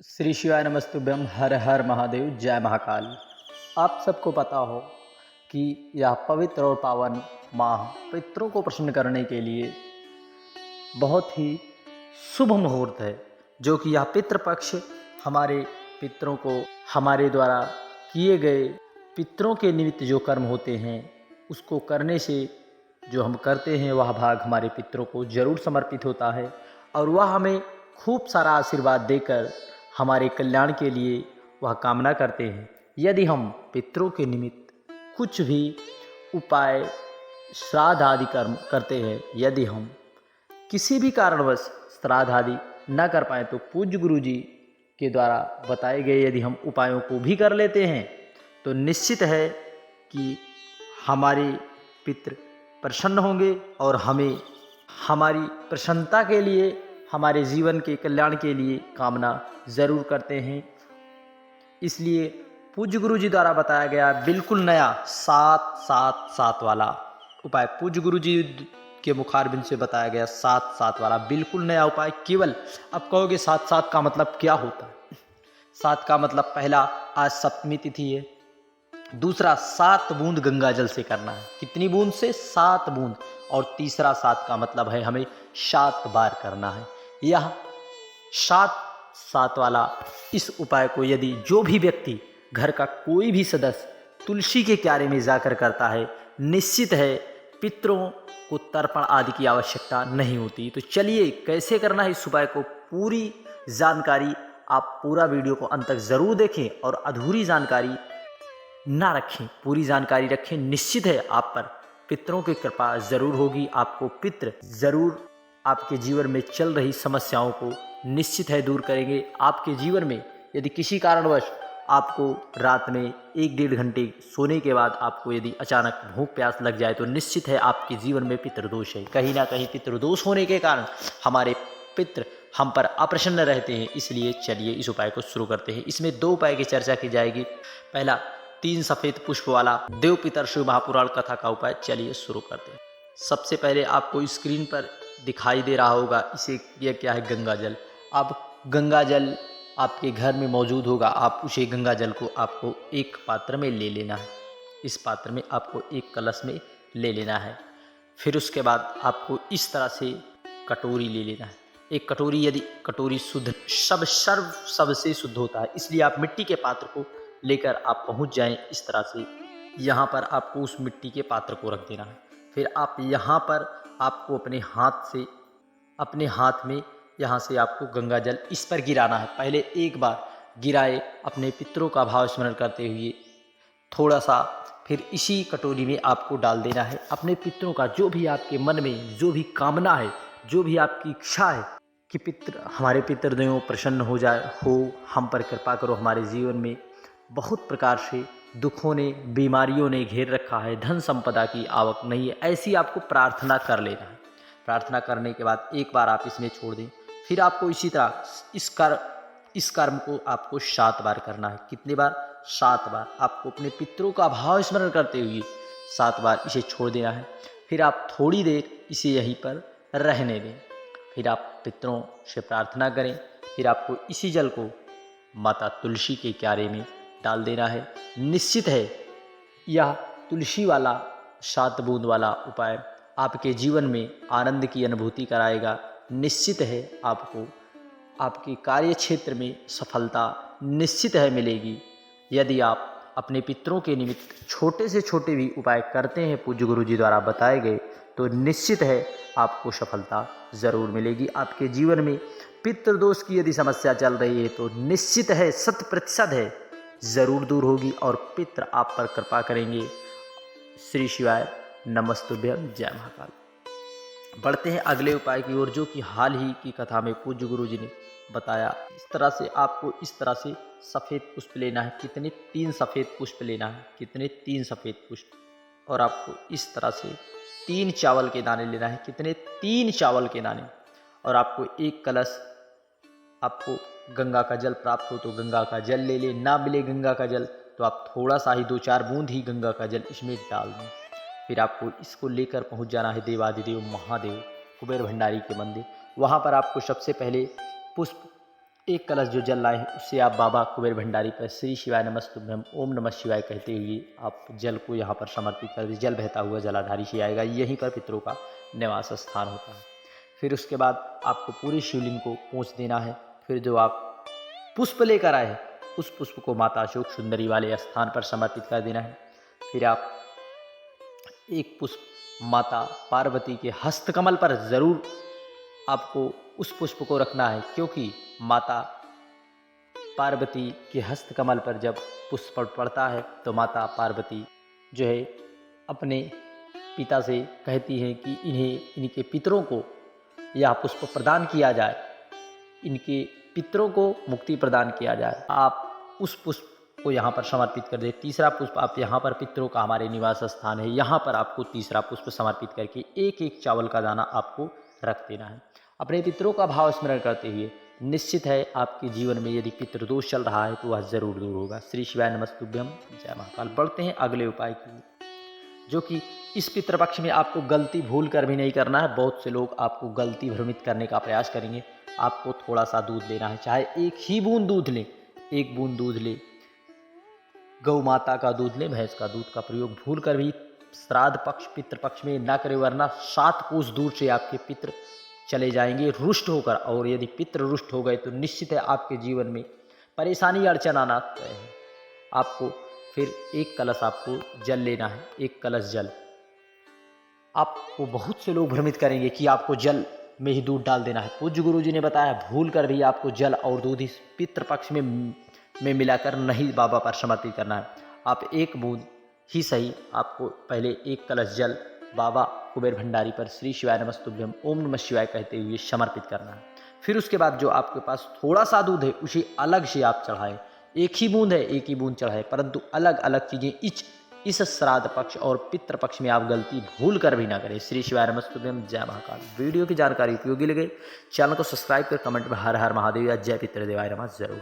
श्री शिवाय नमस्तुभ्यम। हर हर महादेव, जय महाकाल। आप सबको पता हो कि यह पवित्र और पावन माह पितरों को प्रसन्न करने के लिए बहुत ही शुभ मुहूर्त है, जो कि यह पितृपक्ष हमारे पितरों को हमारे द्वारा किए गए पितरों के निमित्त जो कर्म होते हैं उसको करने से जो हम करते हैं वह भाग हमारे पितरों को जरूर समर्पित होता है और वह हमें खूब सारा आशीर्वाद देकर हमारे कल्याण के लिए वह कामना करते हैं। यदि हम पितरों के निमित्त कुछ भी उपाय, श्राद्ध आदि कर्म करते हैं, यदि हम किसी भी कारणवश श्राद्ध आदि न कर पाएँ तो पूज्य गुरु जी के द्वारा बताए गए यदि हम उपायों को भी कर लेते हैं तो निश्चित है कि हमारे पितृ प्रसन्न होंगे और हमें हमारी प्रसन्नता के लिए, हमारे जीवन के कल्याण के लिए कामना ज़रूर करते हैं। इसलिए पूज्य गुरु जी द्वारा बताया गया बिल्कुल नया 7-7-7 वाला उपाय, पूज्य गुरु जी के मुखारबिंद से बताया गया 7-7 वाला बिल्कुल नया उपाय। केवल अब कहोगे 7-7 का मतलब क्या होता है? 7 का मतलब पहला, आज सप्तमी तिथि है। दूसरा, 7 बूंद गंगा जल से करना है। कितनी बूंद से? 7 बूंद। और तीसरा 7 का मतलब है हमें 7 बार करना है। यह 7-7 वाला इस उपाय को यदि जो भी व्यक्ति, घर का कोई भी सदस्य तुलसी के क्यारे में जाकर करता है, निश्चित है पितरों को तर्पण आदि की आवश्यकता नहीं होती। तो चलिए कैसे करना है इस उपाय को, पूरी जानकारी आप पूरा वीडियो को अंत तक ज़रूर देखें और अधूरी जानकारी ना रखें, पूरी जानकारी रखें। निश्चित है आप पर पितरों की कृपा ज़रूर होगी। आपको पितृ ज़रूर आपके जीवन में चल रही समस्याओं को निश्चित है दूर करेंगे। आपके जीवन में यदि किसी कारणवश आपको रात में 1-1.5 घंटे सोने के बाद आपको यदि अचानक भूख प्यास लग जाए तो निश्चित है आपके जीवन में पितृदोष है। कहीं ना कहीं पितृदोष होने के कारण हमारे पितृ हम पर अप्रसन्न रहते हैं। इसलिए चलिए इस उपाय को शुरू करते हैं। इसमें 2 उपाय की चर्चा की जाएगी। पहला, 3 सफ़ेद पुष्प वाला देव पितर शिव महापुराण कथा का उपाय। चलिए शुरू करते हैं। सबसे पहले आपको स्क्रीन पर दिखाई दे रहा होगा, इसे यह क्या है? गंगा जल। अब गंगा जल आपके घर में मौजूद होगा। आप उसे गंगा जल को आपको एक पात्र में ले लेना है। इस पात्र में आपको एक कलश में ले लेना है। फिर उसके बाद आपको इस तरह से कटोरी ले लेना है। एक कटोरी, यदि कटोरी शुद्ध, सबसे शुद्ध होता है, इसलिए आप मिट्टी के पात्र को लेकर आप पहुंच जाएं। इस तरह से यहाँ पर आपको उस मिट्टी के पात्र को रख देना है। फिर आप यहाँ पर आपको अपने हाथ में यहाँ से आपको गंगा जल इस पर गिराना है। पहले एक बार गिराए अपने पितरों का भाव स्मरण करते हुए थोड़ा सा, फिर इसी कटोरी में आपको डाल देना है अपने पितरों का जो भी आपके मन में जो भी कामना है, जो भी आपकी इच्छा है कि हमारे पितृदेव प्रसन्न हो जाए, हम पर कृपा करो, हमारे जीवन में बहुत प्रकार से दुखों ने, बीमारियों ने घेर रखा है, धन संपदा की आवक नहीं है, ऐसी आपको प्रार्थना कर लेना है। प्रार्थना करने के बाद एक बार आप इसमें छोड़ दें। फिर आपको इसी तरह इस कर्म को आपको 7 बार करना है। कितनी बार? 7 बार। आपको अपने पितरों का भाव स्मरण करते हुए 7 बार इसे छोड़ देना है। फिर आप थोड़ी देर इसे यहीं पर रहने दें। फिर आप पितरों से प्रार्थना करें। फिर आपको इसी जल को माता तुलसी के क्यारे में डाल देना है। निश्चित है यह तुलसी वाला 7 बूंद वाला उपाय आपके जीवन में आनंद की अनुभूति कराएगा। निश्चित है आपको आपके कार्य क्षेत्र में सफलता निश्चित है मिलेगी। यदि आप अपने पितरों के निमित्त छोटे से छोटे भी उपाय करते हैं पूज्य गुरु जी द्वारा बताए गए, तो निश्चित है आपको सफलता ज़रूर मिलेगी। आपके जीवन में पितृदोष की यदि समस्या चल रही है तो निश्चित है, 100% है, ज़रूर दूर होगी और पितृ आप पर कृपा करेंगे। श्री शिवाय नमस्तुभ्यं, जय महाकाल। बढ़ते हैं अगले उपाय की ओर, जो कि हाल ही की कथा में पूज्य गुरु जी ने बताया। इस तरह से आपको इस तरह से सफ़ेद पुष्प लेना है। कितने? 3 सफ़ेद पुष्प लेना है। कितने? 3 सफ़ेद पुष्प। और आपको इस तरह से 3 चावल के दाने लेना है। कितने? 3 चावल के दाने। और आपको एक कलश, आपको गंगा का जल प्राप्त हो तो गंगा का जल ले लें, ना मिले गंगा का जल तो आप थोड़ा सा ही 2-4 बूंद ही गंगा का जल इसमें डाल दें। फिर आपको इसको लेकर पहुंच जाना है देवाधिदेव महादेव कुबेर भंडारी के मंदिर। वहां पर आपको सबसे पहले पुष्प एक कलश जो जल लाए हैं उससे आप बाबा कुबेर भंडारी पर श्री शिवाय नमस्तुभ्यम ओम नमः शिवाय कहते हुए आप जल को यहाँ पर समर्पित कर दीजिए। जल बहता हुआ जलाधारी से आएगा, यहीं पर पितरों का निवास स्थान होता है। फिर उसके बाद आपको पूरी शिवलिंग को पोंछ देना है। फिर जो आप पुष्प लेकर आए हैं उस पुष्प को माता अशोक सुंदरी वाले स्थान पर समर्पित कर देना है। फिर आप एक पुष्प माता पार्वती के हस्तकमल पर ज़रूर आपको उस पुष्प को रखना है, क्योंकि माता पार्वती के हस्तकमल पर जब पुष्प पड़ता है तो माता पार्वती जो है अपने पिता से कहती हैं कि इनके पितरों को यह पुष्प प्रदान किया जाए, इनके पितरों को मुक्ति प्रदान किया जाए। आप उस पुष्प को यहाँ पर समर्पित कर दें। तीसरा पुष्प आप यहाँ पर पितरों का हमारे निवास स्थान है, यहाँ पर आपको तीसरा पुष्प समर्पित करके एक एक चावल का दाना आपको रख देना है। अपने पितरों का भाव स्मरण करते हुए निश्चित है आपके जीवन में यदि पितृदोष चल रहा है तो वह जरूर दूर होगा। श्री शिवाय नमस्तुभ्यम, जय महाकाल। बढ़ते हैं अगले उपाय की, जो कि इस पितृपक्ष में आपको गलती भूल कर भी नहीं करना है। बहुत से लोग आपको गलती भ्रमित करने का प्रयास करेंगे। आपको थोड़ा सा दूध लेना है, चाहे एक ही बूंद दूध लें, एक बूंद दूध लें, गौ माता का दूध लें, भैंस का दूध का प्रयोग भूल कर भी श्राद्ध पक्ष पितृपक्ष में न करें, वरना 7 कोस दूर से आपके पितृ चले जाएंगे रुष्ट होकर। और यदि पितृ रुष्ट हो गए तो निश्चित है आपके जीवन में परेशानी अड़चन आना तय है। आपको फिर एक कलश आपको जल लेना है, एक कलश जल। आपको बहुत से लोग भ्रमित करेंगे कि आपको जल में ही दूध डाल देना है। पूज्य गुरु जी ने बताया भूल कर भी आपको जल और दूध इस पितृपक्ष में मिलाकर नहीं बाबा पर समर्पित करना है। आप एक बूंद ही सही, आपको पहले एक कलश जल बाबा कुबेर भंडारी पर श्री शिवाय नमस्तुभ्यम ओम नमः शिवाय कहते हुए समर्पित करना है। फिर उसके बाद जो आपके पास थोड़ा सा दूध है उसे अलग से आप चढ़ाएं। एक ही बूंद है, एक ही बूंद चढ़ाएं, परंतु अलग अलग चीज़ें इस श्राद्ध पक्ष और पितृ पक्ष में आप गलती भूल कर भी ना करें। श्री शिवाय नमस्तुभ्यम, जय महाकाल। वीडियो की जानकारी उपयोगी लगे चैनल को सब्सक्राइब कर कमेंट में हर हर महादेव या जय पितृदेवाय नमः जरूर।